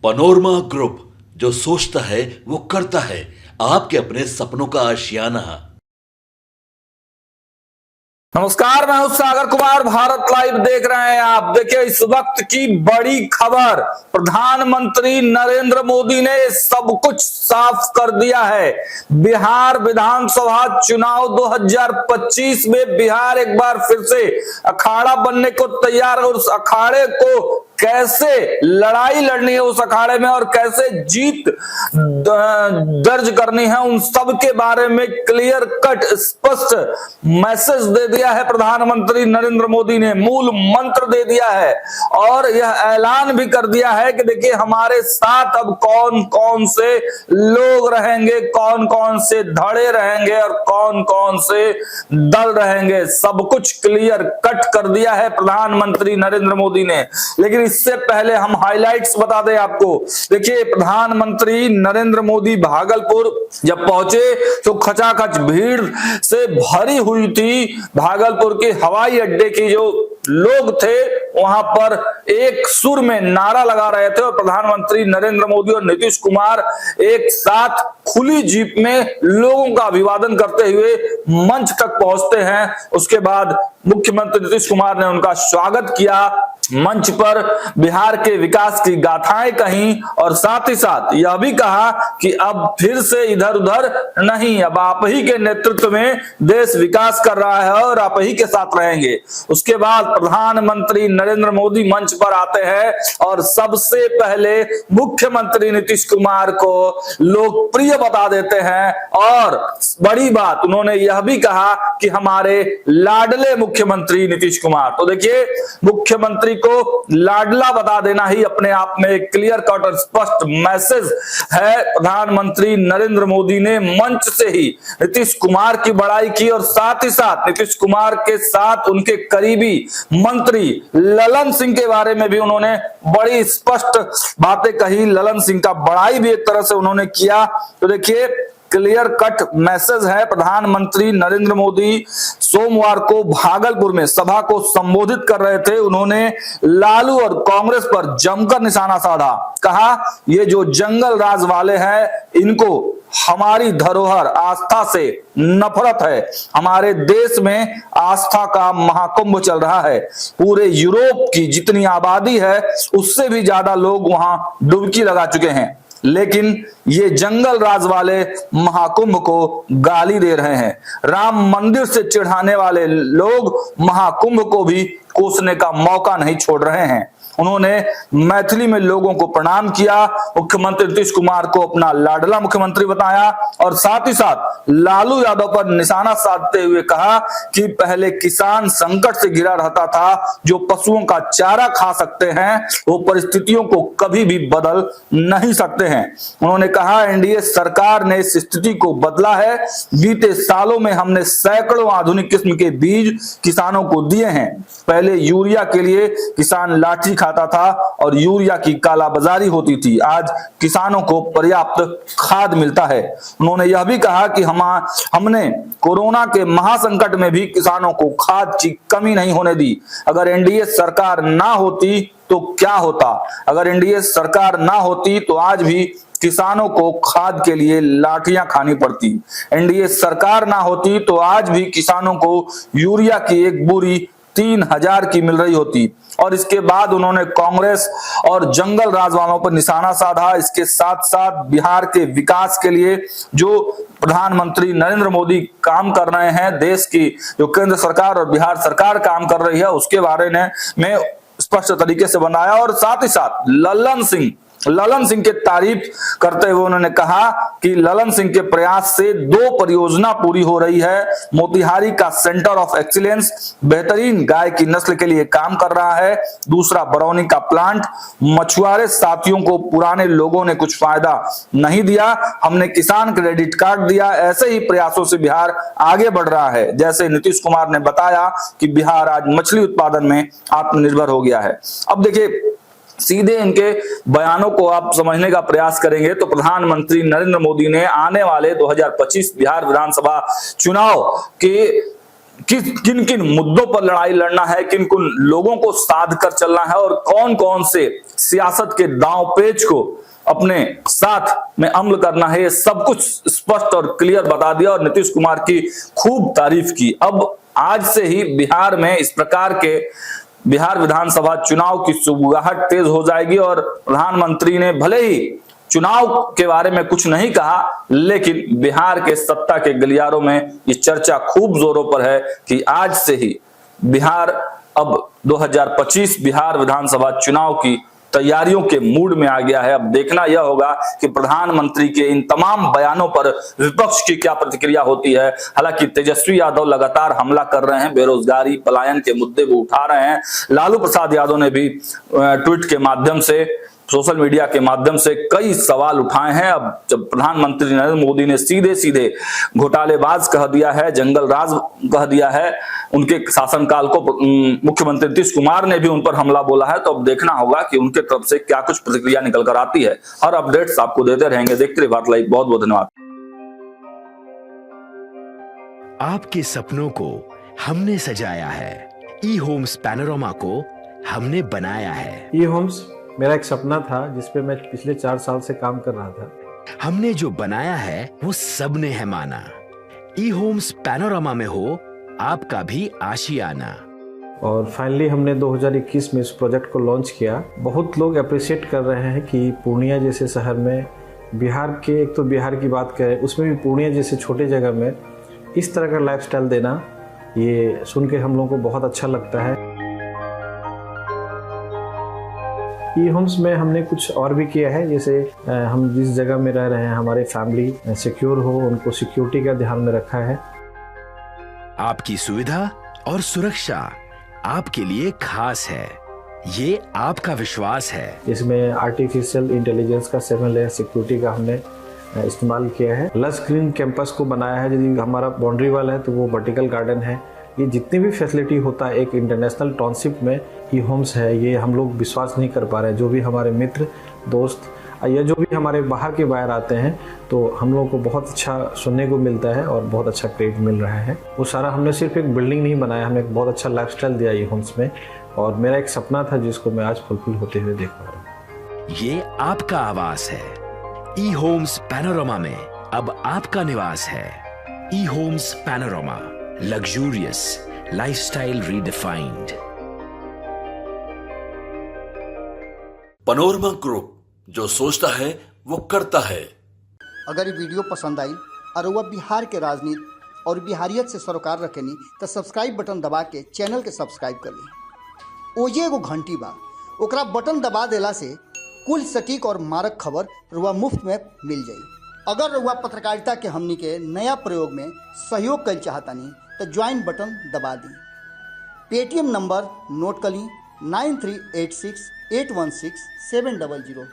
Panorama group, जो सोचता है वो करता है। आपके अपने सपनों का आशियाना। नमस्कार, मैं हूं सागर कुमार। भारत लाइव देख रहे हैं आप। देखिए, इस वक्त की बड़ी खबर, प्रधानमंत्री नरेंद्र मोदी ने सब कुछ साफ कर दिया है। बिहार विधानसभा चुनाव 2025 में बिहार एक बार फिर से अखाड़ा बनने को तैयार है। उस अखाड़े को कैसे लड़ाई लड़नी है उस अखाड़े में और कैसे जीत दर्ज करनी है, उन सब के बारे में क्लियर कट स्पष्ट मैसेज दे दिया है प्रधानमंत्री नरेंद्र मोदी ने। मूल मंत्र दे दिया है और यह ऐलान भी कर दिया है कि देखिए, हमारे साथ अब कौन कौन से लोग रहेंगे, कौन कौन से धड़े रहेंगे और कौन कौन से दल रहेंगे। सब कुछ क्लियर कट कर दिया है प्रधानमंत्री नरेंद्र मोदी ने। लेकिन इससे पहले हम हाइलाइट्स बता दें आपको। देखिए, प्रधानमंत्री नरेंद्र मोदी भागलपुर जब पहुंचे तो खचाखच भीड़ से भरी हुई थी। भागलपुर के हवाई अड्डे की जो लोग थे वहां पर एक सुर में नारा लगा रहे थे और प्रधानमंत्री नरेंद्र मोदी और नीतीश कुमार एक साथ खुली जीप में लोगों का अभिवादन करते हुए मंच तक पहुंचते हैं। उसके बाद मुख्यमंत्री नीतीश कुमार ने उनका स्वागत किया, मंच पर बिहार के विकास की गाथाएं कहीं और साथ ही साथ यह भी कहा कि अब फिर से इधर उधर नहीं, अब आप ही के नेतृत्व में देश विकास कर रहा है और आप ही के साथ रहेंगे। उसके बाद प्रधानमंत्री नरेंद्र मोदी मंच पर आते हैं और सबसे पहले मुख्यमंत्री नीतीश कुमार को लोकप्रिय बता देते हैं। और बड़ी बात उन्होंने यह भी कहा कि हमारे लाडले मुख्यमंत्री नीतीश कुमार। तो देखिए, मुख्यमंत्री को लाडला बता देना ही अपने आप में एक क्लियर कट और स्पष्ट मैसेज है। प्रधानमंत्री नरेंद्र मोदी ने मंच से ही नीतीश कुमार की बड़ाई की और साथ ही साथ नीतीश कुमार के साथ उनके करीबी मंत्री ललन सिंह के बारे में भी उन्होंने बड़ी स्पष्ट बातें कही। ललन सिंह का बड़ाई भी एक तरह से उन्होंने किया। तो देखिए, क्लियर कट मैसेज है। प्रधानमंत्री नरेंद्र मोदी सोमवार को भागलपुर में सभा को संबोधित कर रहे थे। उन्होंने लालू और कांग्रेस पर जमकर निशाना साधा। कहा, ये जो जंगल राज वाले हैं, इनको हमारी धरोहर आस्था से नफरत है। हमारे देश में आस्था का महाकुंभ चल रहा है। पूरे यूरोप की जितनी आबादी है उससे भी ज्यादा लोग वहां डुबकी लगा चुके हैं, लेकिन ये जंगल राज वाले महाकुंभ को गाली दे रहे हैं। राम मंदिर से चिढ़ाने वाले लोग महाकुंभ को भी कोसने का मौका नहीं छोड़ रहे हैं। उन्होंने मैथिली में लोगों को प्रणाम किया, मुख्यमंत्री नीतीश कुमार को अपना लाडला मुख्यमंत्री बताया और साथ ही साथ लालू यादव पर निशाना साधते हुए कहा कि पहले किसान संकट से घिरा रहता था, जो पशुओं का चारा खा सकते हैं वो परिस्थितियों को कभी भी बदल नहीं सकते हैं। उन्होंने कहा, एनडीए सरकार ने इस स्थिति को बदला है। बीते सालों में हमने सैकड़ों आधुनिक किस्म के बीज किसानों को दिए हैं। पहले यूरिया के लिए किसान लाठी खाता था और यूरिया की कालाबाजारी होती थी। आज किसानों को पर्याप्त खाद मिलता है। उन्होंने यह भी कहा कि हमने कोरोना के महासंकट में भी किसानों को खाद की कमी नहीं होने दी। अगर एनडीए सरकार ना होती तो क्या होता? अगर एनडीए सरकार ना होती तो आज भी किसानों को खाद के लिए लाठियां खानी पड़ती। एनडीए सरकार ना होती तो आज भी किसानों को यूरिया की एक बोरी 3000 की मिल रही होती। और इसके बाद उन्होंने कांग्रेस और जंगल राज वालों पर निशाना साधा। इसके साथ साथ बिहार के विकास के लिए जो प्रधानमंत्री नरेंद्र मोदी काम कर रहे हैं, देश की जो केंद्र सरकार और बिहार सरकार काम कर रही है, उसके बारे में स्पष्ट तरीके से बनाया। और साथ ही साथ ललन सिंह के तारीफ करते हुए उन्होंने कहा कि ललन सिंह के प्रयास से 2 परियोजना पूरी हो रही है। मोतिहारी का सेंटर ऑफ एक्सीलेंस बेहतरीन गाय की नस्ल के लिए काम कर रहा है। दूसरा, बरौनी का प्लांट। मछुआरे साथियों को पुराने लोगों ने कुछ फायदा नहीं दिया, हमने किसान क्रेडिट कार्ड दिया। ऐसे ही प्रयासों से बिहार आगे बढ़ रहा है। जैसे नीतीश कुमार ने बताया कि बिहार आज मछली उत्पादन में आत्मनिर्भर हो गया है। अब देखिए, सीधे इनके बयानों को आप समझने का प्रयास करेंगे तो प्रधानमंत्री नरेंद्र मोदी ने आने वाले 2025 बिहार विधानसभा चुनाव के किन किन मुद्दों पर लड़ाई लड़ना है, किन किन लोगों को साध कर चलना है और कौन कौन से सियासत के दांव पेच को अपने साथ में अमल करना है, ये सब कुछ स्पष्ट और क्लियर बता दिया और नीतीश कुमार की खूब तारीफ की। अब आज से ही बिहार में इस प्रकार के बिहार विधानसभा चुनाव की सुगबुगाहट तेज हो जाएगी और प्रधानमंत्री ने भले ही चुनाव के बारे में कुछ नहीं कहा, लेकिन बिहार के सत्ता के गलियारों में ये चर्चा खूब जोरों पर है कि आज से ही बिहार अब 2025 बिहार विधानसभा चुनाव की तैयारियों के मूड में आ गया है। अब देखना यह होगा कि प्रधानमंत्री के इन तमाम बयानों पर विपक्ष की क्या प्रतिक्रिया होती है। हालांकि तेजस्वी यादव लगातार हमला कर रहे हैं, बेरोजगारी पलायन के मुद्दे को उठा रहे हैं। लालू प्रसाद यादव ने भी ट्वीट के माध्यम से, सोशल मीडिया के माध्यम से कई सवाल उठाए हैं। अब जब प्रधानमंत्री नरेंद्र मोदी ने सीधे सीधे घोटालेबाज कह दिया है, जंगल राज कह दिया है, उनके शासनकाल को मुख्यमंत्री नीतीश कुमार ने भी उन पर हमला बोला है, तो अब देखना होगा कि उनके तरफ से क्या कुछ प्रतिक्रिया निकल कर आती है। हर अपडेट्स आपको देते रहेंगे। देखते रहिए भारत लाइव। बहुत बहुत धन्यवाद। आपके सपनों को हमने सजाया है, ई होम्स पैनोरमा को हमने बनाया है। ई होम्स मेरा एक सपना था जिसपे मैं पिछले 4 साल से काम कर रहा था। हमने जो बनाया है वो सबने है माना। ई होम्स पैनोरमा में हो आपका भी आशियाना। और फाइनली हमने 2021 में इस प्रोजेक्ट को लॉन्च किया। बहुत लोग अप्रिशिएट कर रहे हैं कि पूर्णिया जैसे शहर में, बिहार के, एक तो बिहार की बात करें उसमें भी पूर्णिया जैसे छोटे जगह में इस तरह का लाइफस्टाइल देना, ये सुन के हम लोगों को बहुत अच्छा लगता है। ई होम्स में हमने कुछ और भी किया है, जैसे हम जिस जगह में रह रहे हैं हमारे फैमिली सिक्योर हो, उनको सिक्योरिटी का ध्यान में रखा है। आपकी सुविधा और सुरक्षा आपके लिए खास है, ये आपका विश्वास है। इसमें आर्टिफिशियल इंटेलिजेंस का 7 लेयर सिक्योरिटी का हमने इस्तेमाल किया है। लस ग्रीन कैंपस को बनाया है। यदि हमारा बाउंड्री वाल है तो वो वर्टिकल गार्डन है। ये जितनी भी फैसिलिटी होता है एक इंटरनेशनल टाउनशिप में ई होम्स है, ये हम लोग विश्वास नहीं कर पा रहे हैं। जो भी हमारे मित्र दोस्त या जो भी हमारे बाहर के बाहर आते हैं तो हम लोगों को बहुत अच्छा सुनने को मिलता है और बहुत अच्छा क्रेडिट मिल रहा है। वो सारा हमने सिर्फ एक बिल्डिंग नहीं बनाया, हमें एक बहुत अच्छा लाइफस्टाइल दिया ई होम्स में, और मेरा एक सपना था जिसको मैं आज फुलफिल होते हुए देख पा रहा हूँ। ये आपका आवास है। ई होम्स पैनोरमा में अब आपका निवास है। E homes panorama, luxurious lifestyle redefined. Panorama group, जो सोचता है वो करता है। अगर ये वीडियो पसंद आई और वह बिहार के राजनीति और बिहारियत से सरोकार रखेनी तो सब्सक्राइब बटन दबा के चैनल के सब्सक्राइब कर ली। ओजे एगो घंटी बा, ओकरा बटन दबा देला से कुल सटीक और मारक खबर रुआ मुफ्त में मिल जाई। अगर रुआ पत्रकारिता के हमनी के नया प्रयोग में सहयोग कर चाहतानी तो ज्वाइन बटन दबा दी। पेटीएम नंबर नोट कर ली 9386816700।